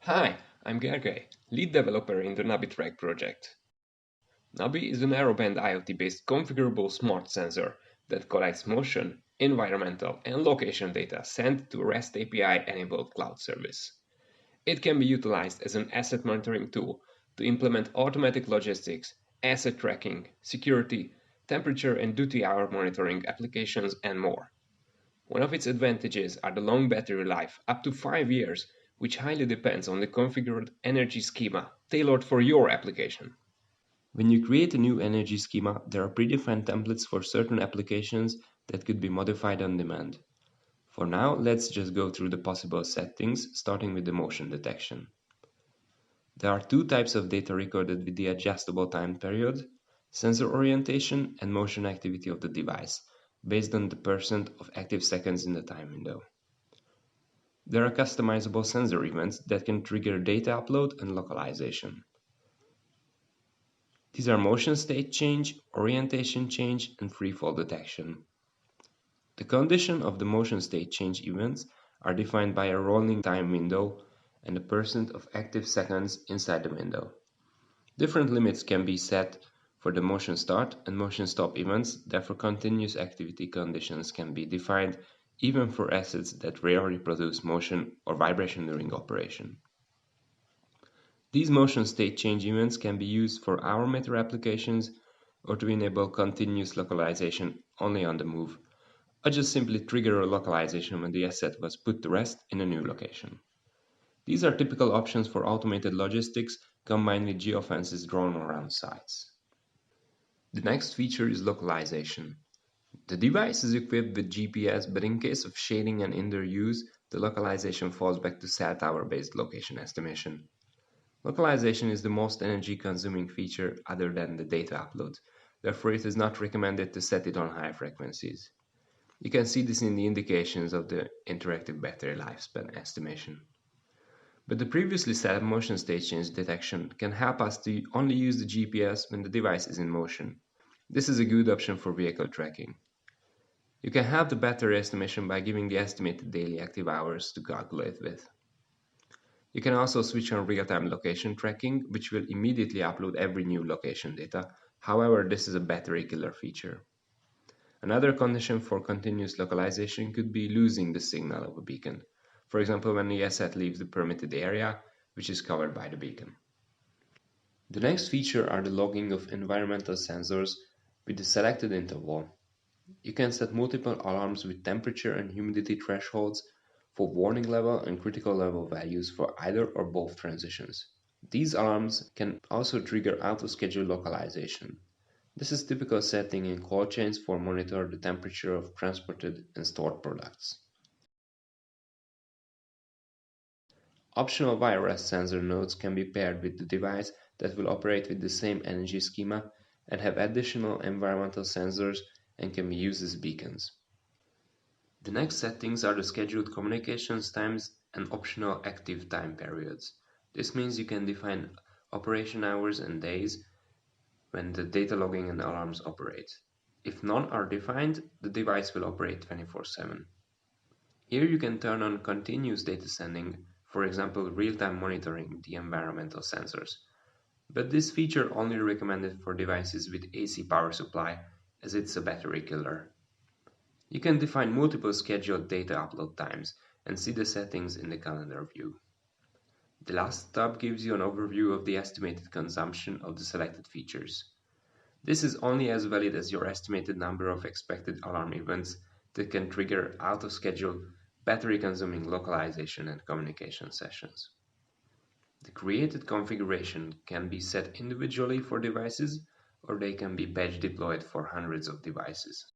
Hi, I'm Gergely, lead developer in the NabiTrack project. Nabi is a narrowband IoT-based configurable smart sensor that collects motion, environmental, and location data sent to a REST API-enabled cloud service. It can be utilized as an asset monitoring tool to implement automatic logistics, asset tracking, security, temperature and duty hour monitoring applications, and more. One of its advantages are the long battery life, up to 5 years, which highly depends on the configured energy schema tailored for your application. When you create a new energy schema, there are predefined templates for certain applications that could be modified on demand. For now, let's just go through the possible settings, starting with the motion detection. There are two types of data recorded with the adjustable time period: sensor orientation and motion activity of the device, based on the percent of active seconds in the time window. There are customizable sensor events that can trigger data upload and localization. These are motion state change, orientation change, and freefall detection. The condition of the motion state change events are defined by a rolling time window and the percent of active seconds inside the window. Different limits can be set for the motion start and motion stop events, therefore continuous activity conditions can be defined even for assets that rarely produce motion or vibration during operation. These motion state change events can be used for hour meter applications or to enable continuous localization only on the move, or just simply trigger a localization when the asset was put to rest in a new location. These are typical options for automated logistics combined with geofences drawn around sites. The next feature is localization. The device is equipped with GPS, but in case of shading and indoor use, the localization falls back to cell tower-based location estimation. Localization is the most energy-consuming feature other than the data upload, therefore it is not recommended to set it on high frequencies. You can see this in the indications of the interactive battery lifespan estimation. But the previously set up motion state change detection can help us to only use the GPS when the device is in motion. This is a good option for vehicle tracking. You can have the battery estimation by giving the estimated daily active hours to calculate with. You can also switch on real-time location tracking, which will immediately upload every new location data. However, this is a battery killer feature. Another condition for continuous localization could be losing the signal of a beacon. For example, when the asset leaves the permitted area, which is covered by the beacon. The next feature are the logging of environmental sensors with the selected interval. You can set multiple alarms with temperature and humidity thresholds for warning level and critical level values for either or both transitions. These alarms can also trigger auto-schedule localization. This is typical setting in cold chains for monitor the temperature of transported and stored products. Optional wire-rest sensor nodes can be paired with the device that will operate with the same energy schema and have additional environmental sensors and can be used as beacons. The next settings are the scheduled communications times and optional active time periods. This means you can define operation hours and days when the data logging and alarms operate. If none are defined, the device will operate 24/7. Here you can turn on continuous data sending, for example real-time monitoring the environmental sensors. But this feature only recommended for devices with AC power supply, as it's a battery killer. You can define multiple scheduled data upload times and see the settings in the calendar view. The last tab gives you an overview of the estimated consumption of the selected features. This is only as valid as your estimated number of expected alarm events that can trigger out-of-schedule, battery-consuming localization and communication sessions. The created configuration can be set individually for devices, or they can be batch deployed for hundreds of devices.